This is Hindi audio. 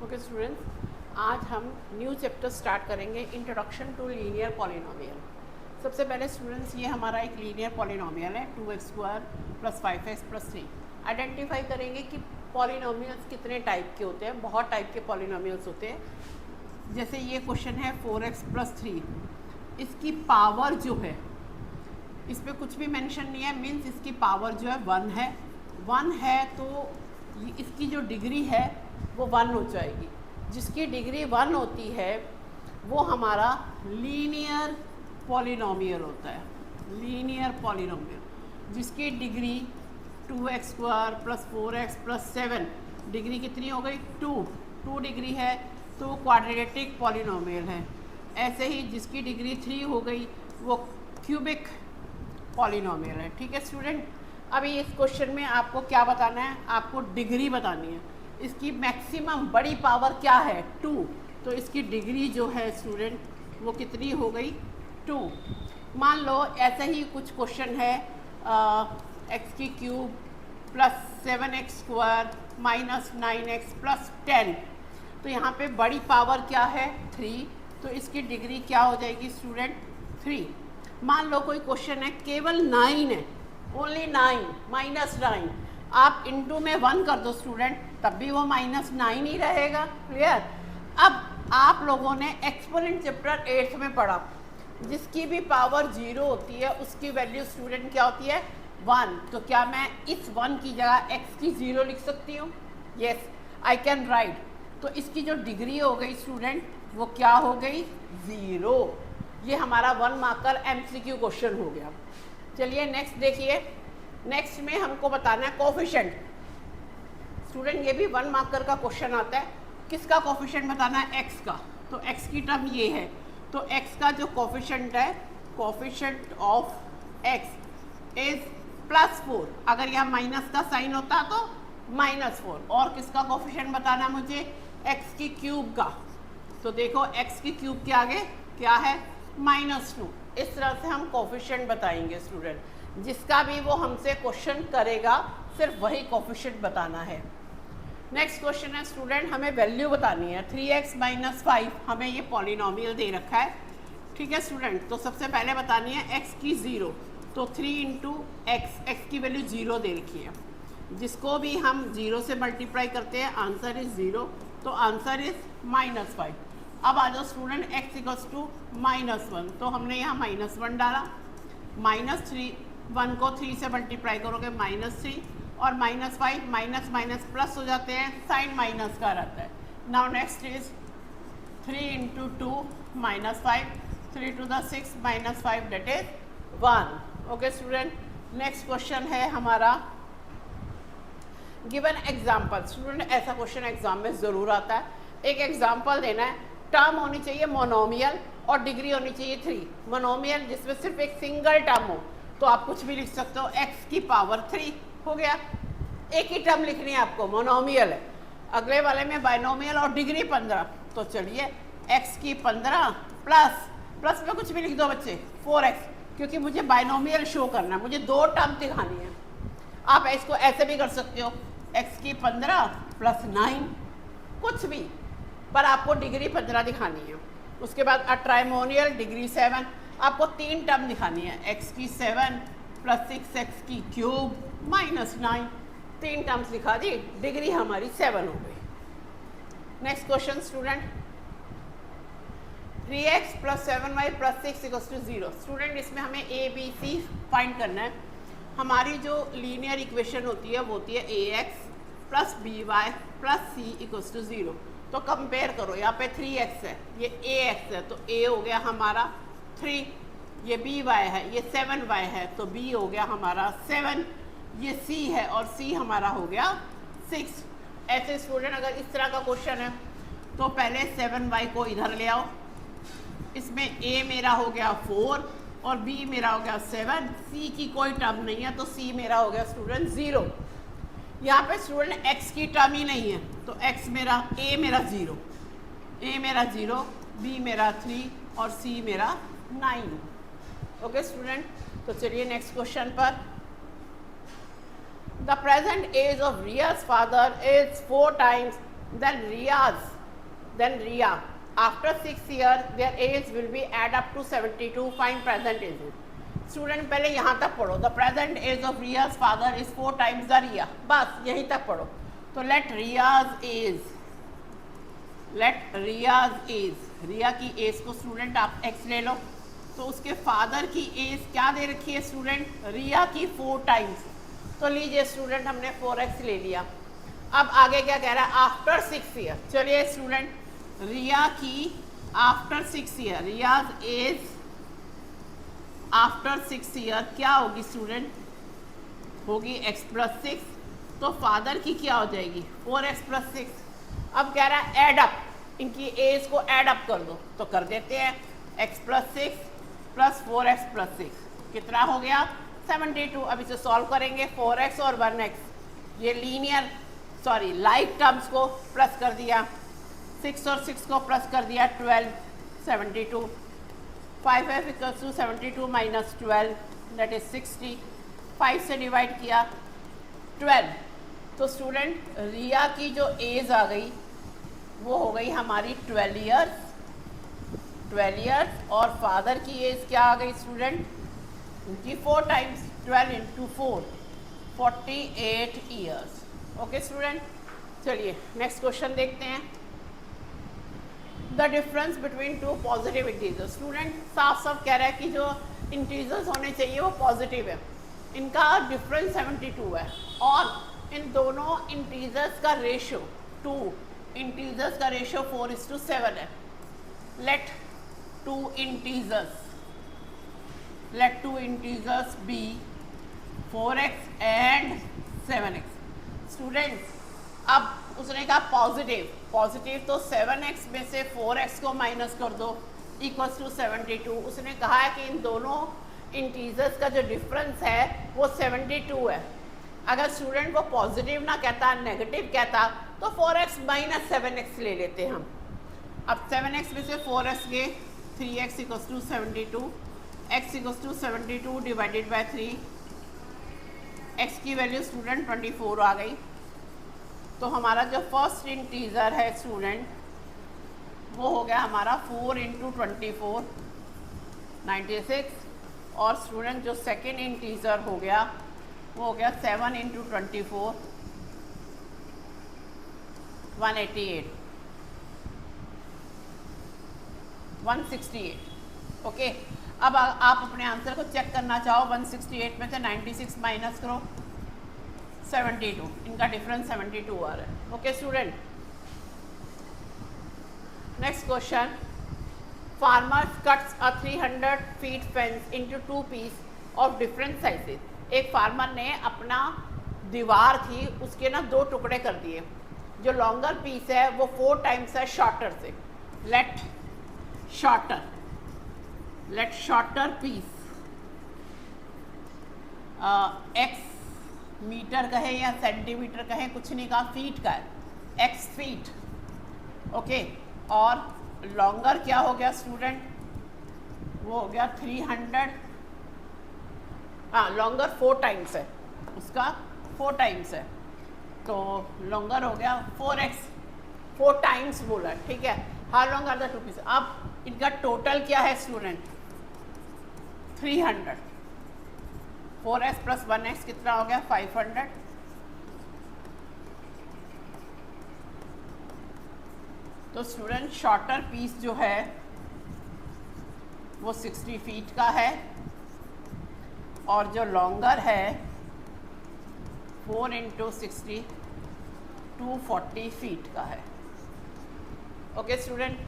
ओके स्टूडेंट्स, आज हम न्यू चैप्टर स्टार्ट करेंगे, इंट्रोडक्शन टू लीनियर पॉलिनोमियल। सबसे पहले स्टूडेंट्स, ये हमारा एक लीनियर पॉलिनोमियल है 2x² + 5x + 3। आइडेंटिफाई करेंगे कि पॉलिनोमियल्स कितने टाइप के होते हैं। बहुत टाइप के पॉलिनोमियल्स होते हैं। जैसे ये क्वेश्चन है 4x + 3, इसकी पावर जो है, इस पर कुछ भी मेंशन नहीं है, मीन्स इसकी पावर जो है 1 है। 1 है तो इसकी जो डिग्री है वो 1 हो जाएगी। जिसकी डिग्री 1 होती है वो हमारा लीनियर पॉलिनोमियल होता है। लीनियर पॉलिनोमियल जिसकी डिग्री 2x² + 4x + 7, डिग्री कितनी हो गई 2 डिग्री है तो वो क्वाड्रेटिक पॉलिनोमियल है। ऐसे ही जिसकी डिग्री 3 हो गई वो क्यूबिक पॉलिनोमियल है। ठीक है स्टूडेंट, अभी इस क्वेश्चन में आपको क्या बताना है, आपको डिग्री बतानी है। इसकी मैक्सिमम बड़ी पावर क्या है 2, तो इसकी डिग्री जो है स्टूडेंट वो कितनी हो गई 2। मान लो ऐसा ही कुछ क्वेश्चन है x³ + 7x² - 9x + 10, तो यहाँ पे बड़ी पावर क्या है 3, तो इसकी डिग्री क्या हो जाएगी स्टूडेंट 3। मान लो कोई क्वेश्चन है केवल 9 है, ओनली 9 -9, आप इंटू में 1 कर दो स्टूडेंट, तब भी वो -9 ही रहेगा। क्लियर। अब आप लोगों ने एक्सपोनेंट चैप्टर 8 में पढ़ा, जिसकी भी पावर 0 होती है उसकी वैल्यू स्टूडेंट क्या होती है 1। तो क्या मैं इस 1 की जगह x की 0 लिख सकती हूँ? Yes, I can write. तो इसकी जो डिग्री हो गई स्टूडेंट वो क्या हो गई 0। ये हमारा 1 मार्कर MCQ क्वेश्चन हो गया। चलिए नेक्स्ट देखिए। नेक्स्ट में हमको बताना है कोफिशिएंट। स्टूडेंट ये भी 1 मार्कर का क्वेश्चन आता है। किसका कोफिशिएंट बताना है? x का। तो x की टर्म ये है, तो x का जो कोफिशिएंट है, कोफिशिएंट ऑफ x इज +4। अगर यहाँ माइनस का साइन होता तो -4। और किसका कोफिशिएंट बताना मुझे? x की क्यूब का। तो देखो x की क्यूब के आगे क्या है -2। इस तरह से हम कोफिशिएंट बताएंगे स्टूडेंट। जिसका भी वो हमसे क्वेश्चन करेगा सिर्फ वही कोफिशिएंट बताना है। नेक्स्ट क्वेश्चन है स्टूडेंट, हमें वैल्यू बतानी है 3x - 5। हमें ये पॉलिनोमियल दे रखा है। ठीक है स्टूडेंट, तो सबसे पहले बतानी है x की 0, तो 3 × x की वैल्यू 0 दे रखी है। जिसको भी हम 0 से मल्टीप्लाई करते हैं आंसर इज 0, तो आंसर इज -5। अब आ जाओ स्टूडेंट x = -1, तो हमने यहाँ -1 डाला। -3, 1 को 3 से मल्टीप्लाई करोगे -3, और -5 माइनस प्लस हो जाते हैं, साइन माइनस का रहता है। Now next is 3 × 2 -5, 3 to the 6 -5 that is 1। Okay student, next question है हमारा गिवन एग्जाम्पल। स्टूडेंट ऐसा क्वेश्चन एग्जाम में ज़रूर आता है। एक एग्जाम्पल देना है, टर्म होनी चाहिए मोनोमियल और डिग्री होनी चाहिए 3। मोनोमियल जिसमें सिर्फ एक सिंगल टर्म हो, तो आप कुछ भी लिख सकते हो, x की पावर 3 हो गया। एक ही टर्म लिखनी है आपको, मोनोमियल है। अगले वाले में बाइनोमियल और डिग्री 15, तो चलिए x की 15 प्लस में कुछ भी लिख दो बच्चे 4x, क्योंकि मुझे बाइनोमियल शो करना है, मुझे 2 टर्म दिखानी है। आप इसको ऐसे भी कर सकते हो, x की 15 + 9, कुछ भी, पर आपको डिग्री 15 दिखानी है। उसके बाद ट्राइमोनियल डिग्री 7, आपको 3 टर्म दिखानी है, x की 7 + 6x की क्यूब -9, 3 टर्म्स दिखा दी, डिग्री हमारी 7 हो गई। Next question student, 3x + 7y + 6 = 0। Student इसमें हमें a b c फाइंड करना है। हमारी जो लीनियर इक्वेशन होती है वो होती है ax + by + c = 0। तो कंपेयर करो, यहाँ पे 3x है, ये ax है, तो a हो गया हमारा 3, ये by है, ये 7y है, तो b हो गया हमारा 7, ये c है और c हमारा हो गया 6। ऐसे स्टूडेंट अगर इस तरह का क्वेश्चन है तो पहले 7y को इधर ले आओ, इसमें a मेरा हो गया 4 और b मेरा हो गया 7, c की कोई टर्म नहीं है, तो c मेरा हो गया स्टूडेंट 0। यहाँ पे स्टूडेंट x की टर्म ही नहीं है, तो x मेरा a मेरा 0, b मेरा 3 और c मेरा 9। ओके स्टूडेंट, तो चलिए नेक्स्ट क्वेश्चन पर। The present age of Riyaz father is 4 times then Ria, after 6 years their age will be add up to 72. Find present age. Student पहले यहाँ तक पढ़ो. The present age of Riyaz father is 4 times the Riya. बस यहीं तक पढ़ो. तो लेट रियाज एज, रिया की एज को स्टूडेंट आप एक्स ले लो. तो उसके फादर की एज क्या दे रखी है स्टूडेंट? रिया की 4 times. तो लीजिए स्टूडेंट हमने 4x ले लिया. अब आगे क्या कह रहा है? After 6 year. चलिए स्टूडेंट, रिया की आफ्टर 6 ईयर, रियाज एज आफ्टर 6 ईयर क्या होगी स्टूडेंट? होगी x + 6. तो फादर की क्या हो जाएगी? 4x + 6. अब कह रहा है ऐड अप, इनकी एज को ऐड अप कर दो. तो कर देते हैं. x + 6 + 4x + 6 कितना हो गया? 72. अब इसे सॉल्व करेंगे. 4x और 1x, ये लीनियर लाइक टर्म्स को प्लस कर दिया. 6 और 6 को प्लस कर दिया. 12, 72. 5f = 72 - 12 that is 60. 5 से डिवाइड किया 12. तो स्टूडेंट रिया की जो एज आ गई वो हो गई हमारी 12 ईयर्स और फादर की एज क्या आ गई स्टूडेंट? उनकी 4 times 12 × 4 48 ईयर्स. ओके स्टूडेंट, चलिए नेक्स्ट क्वेश्चन देखते हैं. The difference between 2 positive integers. Student साफ साफ कह रहा है कि जो इंटीजर्स होने चाहिए वो पॉजिटिव है. इनका डिफरेंस 72 है और इन दोनों इंटीजर्स का रेशियो 2 इंटीजर्स का रेशियो 4:7 है. Let two integers be 4x and 7x. Students अब उसने कहा पॉजिटिव तो 7x में से 4x को माइनस कर दो इक्वल्स टू 72. उसने कहा है कि इन दोनों इंटीजर्स का जो डिफरेंस है वो 72 है. अगर स्टूडेंट वो पॉजिटिव ना कहता, नेगेटिव कहता, तो 4x - 7x ले लेते हम. अब 7x में से 4x गए, 3x = 72. x = 72 divided by 3. x की वैल्यू स्टूडेंट 24 आ गई. तो हमारा जो फर्स्ट इंटीजर है स्टूडेंट वो हो गया हमारा 4 × 24 96. और स्टूडेंट जो सेकेंड इंटीजर हो गया वो हो गया 7 × 24 188 168. ओके, अब आप अपने आंसर को चेक करना चाहो. 168 में से 96 माइनस करो 72. इनका डिफरेंस 72 आ रहा है. Okay student, next question. Farmer cuts a 300 feet fence into 2 piece of different sizes. एक फार्मर ने अपना दीवार थी उसके ना 2 टुकड़े कर दिए. जो लॉन्गर पीस है वो 4 times है शॉर्टर से. Let shorter piece x metre कहे या सेंटीमीटर कहे, कुछ नहीं कहा, फीट का है, x फीट. ओके, और लॉन्गर क्या हो गया स्टूडेंट? वो हो गया 300. हाँ, लॉन्गर 4 times है, उसका 4 times है. तो लॉन्गर हो गया 4x, 4 times बोला, ठीक है. How long are the 2 piece? अब इनका टोटल क्या है स्टूडेंट? 300. 4x + 1x कितना हो गया? 500. तो स्टूडेंट शॉर्टर पीस जो है वो 60 feet का है और जो लॉन्गर है 4 × 60 240 feet का है. Okay student,